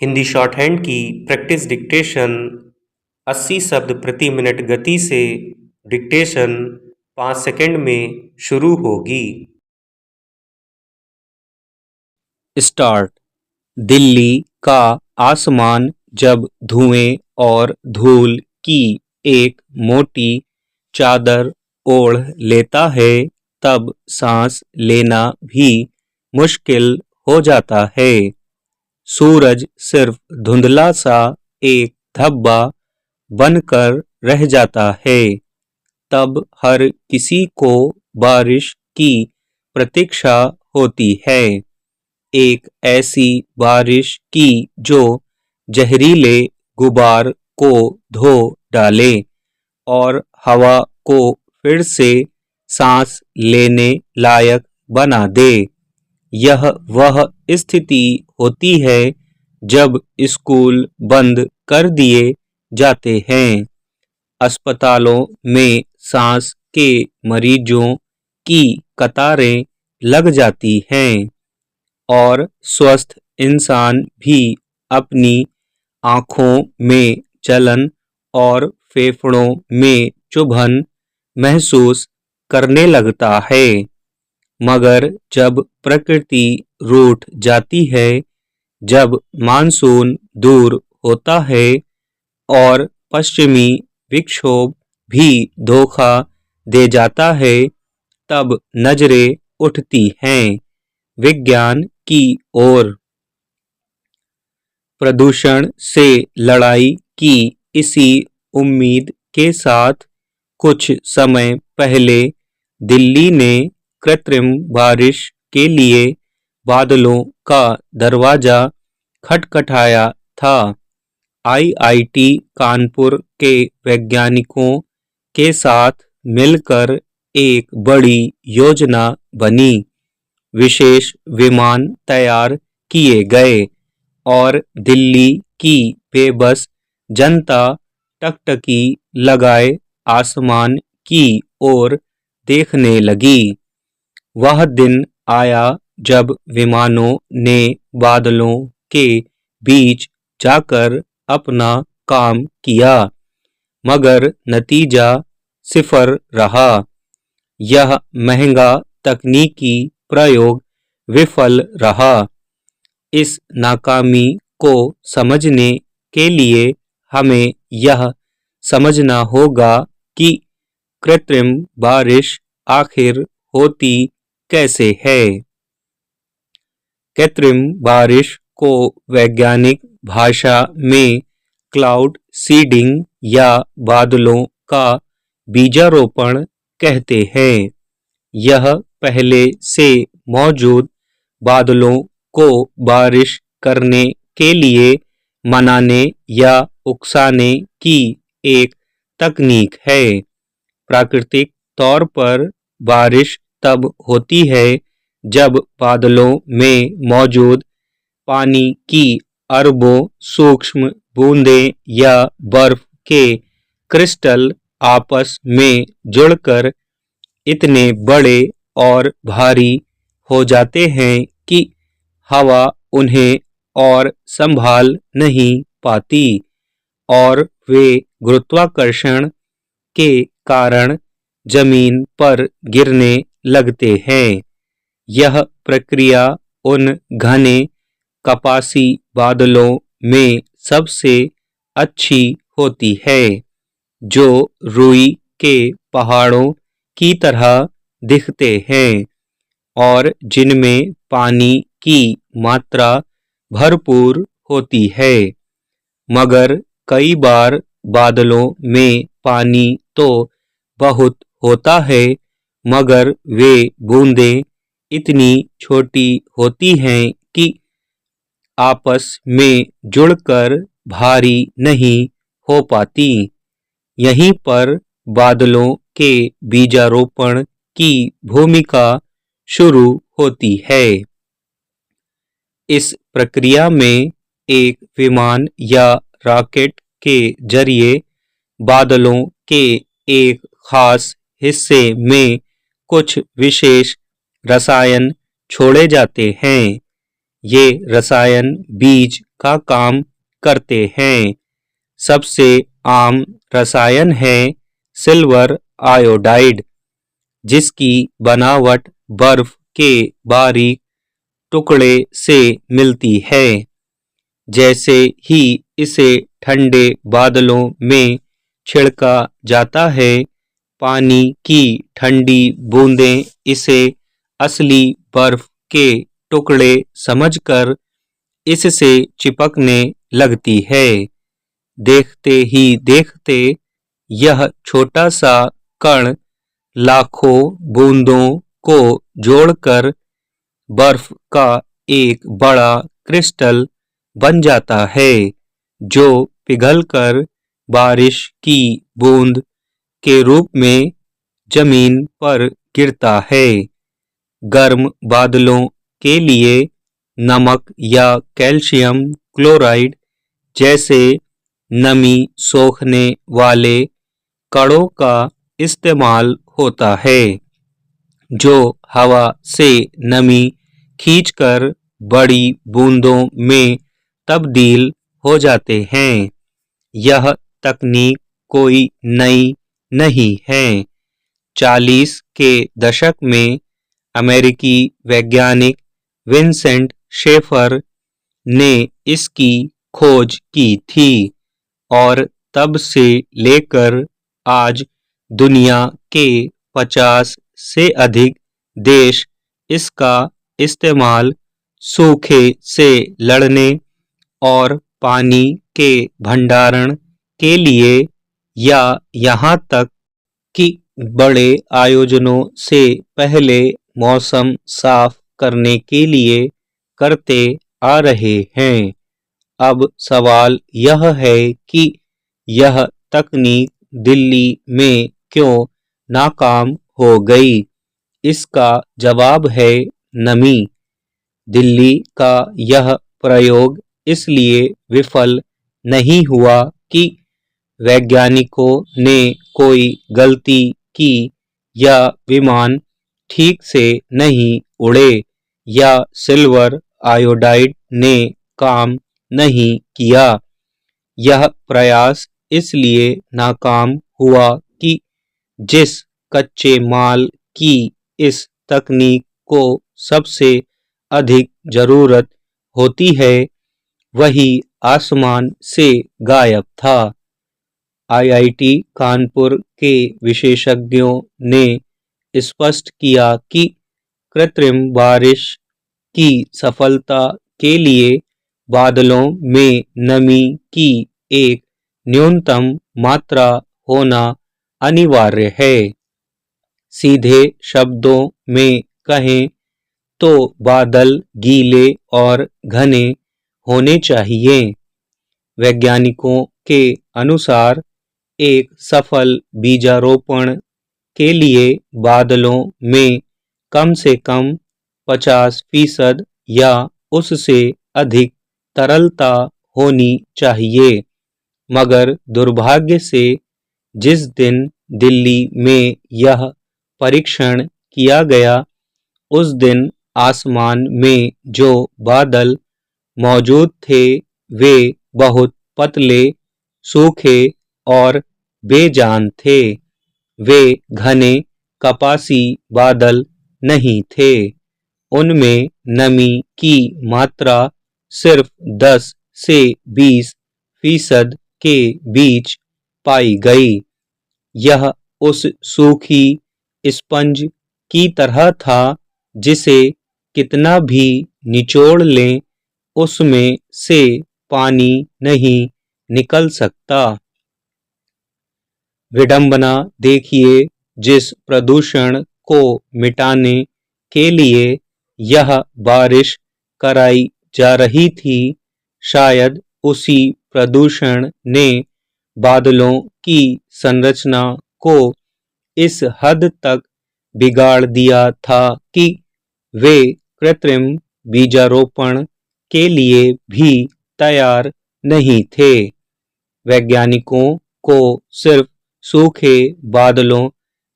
Hindi short hand की practice dictation 80 शब्द प्रति मिनट गति से डिक्टेशन 5 सेकंड में शुरू होगी। स्टार्ट। दिल्ली का आसमान जब धुएं और धूल की एक मोटी चादर ओढ़ लेता है तब सांस लेना भी मुश्किल हो जाता है। सूरज सिर्फ धुंधला सा एक धब्बा बनकर रह जाता है। तब हर किसी को बारिश की प्रतीक्षा होती है, एक ऐसी बारिश की जो जहरीले गुबार को धो डाले और हवा को फिर से सांस लेने लायक बना दे। यह वह स्थिति होती है जब स्कूल बंद कर दिए जाते हैं, अस्पतालों में सांस के मरीजों की कतारें लग जाती हैं और स्वस्थ इंसान भी अपनी आँखों में जलन और फेफड़ों में चुभन महसूस करने लगता है। मगर जब प्रकृति रूठ जाती है, जब मानसून दूर होता है और पश्चिमी विक्षोभ भी धोखा दे जाता है, तब नजरें उठती हैं विज्ञान की ओर। प्रदूषण से लड़ाई की इसी उम्मीद के साथ कुछ समय पहले दिल्ली ने कृत्रिम बारिश के लिए बादलों का दरवाजा खटखटाया था। आईआईटी कानपुर के वैज्ञानिकों के साथ मिलकर एक बड़ी योजना बनी। विशेष विमान तैयार किए गए और दिल्ली की बेबस जनता टकटकी लगाए आसमान की ओर देखने लगी। वह दिन आया जब विमानों ने बादलों के बीच जाकर अपना काम किया, मगर नतीजा सिफर रहा। यह महंगा तकनीकी प्रयोग विफल रहा। इस नाकामी को समझने के लिए हमें यह समझना होगा कि कृत्रिम बारिश आखिर होती कैसे है। कृत्रिम बारिश को वैज्ञानिक भाषा में क्लाउड सीडिंग या बादलों का बीजारोपण कहते हैं। यह पहले से मौजूद बादलों को बारिश करने के लिए मनाने या उकसाने की एक तकनीक है। प्राकृतिक तौर पर बारिश तब होती है जब बादलों में मौजूद पानी की अरबों सूक्ष्म बूंदें या बर्फ के क्रिस्टल आपस में जुड़कर इतने बड़े और भारी हो जाते हैं कि हवा उन्हें और संभाल नहीं पाती और वे गुरुत्वाकर्षण के कारण जमीन पर गिरने लगते हैं। यह प्रक्रिया उन घने कपासी बादलों में सबसे अच्छी होती है जो रुई के पहाड़ों की तरह दिखते हैं और जिनमें पानी की मात्रा भरपूर होती है। मगर कई बार बादलों में पानी तो बहुत होता है, मगर वे बूंदें इतनी छोटी होती हैं कि आपस में जुड़कर भारी नहीं हो पाती। यहीं पर बादलों के बीजारोपण की भूमिका शुरू होती है। इस प्रक्रिया में एक विमान या रॉकेट के जरिए बादलों के एक खास हिस्से में कुछ विशेष रसायन छोड़े जाते हैं। ये रसायन बीज का काम करते हैं। सबसे आम रसायन है सिल्वर आयोडाइड, जिसकी बनावट बर्फ के बारीक टुकड़े से मिलती है। जैसे ही इसे ठंडे बादलों में छिड़का जाता है, पानी की ठंडी बूंदें इसे असली बर्फ के टुकड़े समझकर इससे चिपकने लगती है। देखते ही देखते यह छोटा सा कण लाखों बूंदों को जोड़कर बर्फ का एक बड़ा क्रिस्टल बन जाता है, जो पिघलकर बारिश की बूंद के रूप में जमीन पर गिरता है। गर्म बादलों के लिए नमक या कैल्शियम क्लोराइड जैसे नमी सोखने वाले कणों का इस्तेमाल होता है, जो हवा से नमी खींचकर बड़ी बूंदों में तब्दील हो जाते हैं। यह तकनीक कोई नई नहीं है। 40 के दशक में अमेरिकी वैज्ञानिक विंसेंट शेफर ने इसकी खोज की थी और तब से लेकर आज दुनिया के 50 से अधिक देश इसका इस्तेमाल सूखे से लड़ने और पानी के भंडारण के लिए या यहाँ तक कि बड़े आयोजनों से पहले मौसम साफ करने के लिए करते आ रहे हैं। अब सवाल यह है कि यह तकनीक दिल्ली में क्यों नाकाम हो गई? इसका जवाब है नमी। दिल्ली का यह प्रयोग इसलिए विफल नहीं हुआ कि वैज्ञानिकों ने कोई गलती की या विमान ठीक से नहीं उड़े या सिल्वर आयोडाइड ने काम नहीं किया। यह प्रयास इसलिए नाकाम हुआ कि जिस कच्चे माल की इस तकनीक को सबसे अधिक जरूरत होती है, वही आसमान से गायब था। आईआईटी कानपुर के विशेषज्ञों ने स्पष्ट किया कि कृत्रिम बारिश की सफलता के लिए बादलों में नमी की एक न्यूनतम मात्रा होना अनिवार्य है। सीधे शब्दों में कहें तो बादल गीले और घने होने चाहिए। वैज्ञानिकों के अनुसार एक सफल बीजारोपण के लिए बादलों में कम से कम 50% या उससे अधिक तरलता होनी चाहिए। मगर दुर्भाग्य से जिस दिन दिल्ली में यह परीक्षण किया गया, उस दिन आसमान में जो बादल मौजूद थे वे बहुत पतले, सूखे और बेजान थे। वे घने कपासी बादल नहीं थे। उनमें नमी की मात्रा सिर्फ 10 से 20% के बीच पाई गई। यह उस सूखी स्पंज की तरह था जिसे कितना भी निचोड़ लें, उसमें से पानी नहीं निकल सकता। विडंबना देखिए, जिस प्रदूषण को मिटाने के लिए यह बारिश कराई जा रही थी, शायद उसी प्रदूषण ने बादलों की संरचना को इस हद तक बिगाड़ दिया था कि वे कृत्रिम बीजारोपण के लिए भी तैयार नहीं थे। वैज्ञानिकों को सिर्फ सूखे बादलों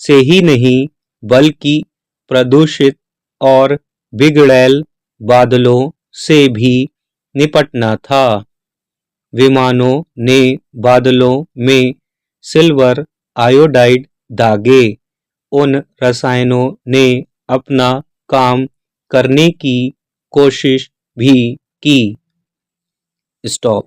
से ही नहीं, बल्कि प्रदूषित और बिगड़ैल बादलों से भी निपटना था। विमानों ने बादलों में सिल्वर आयोडाइड दागे। उन रसायनों ने अपना काम करने की कोशिश भी की। स्टॉप।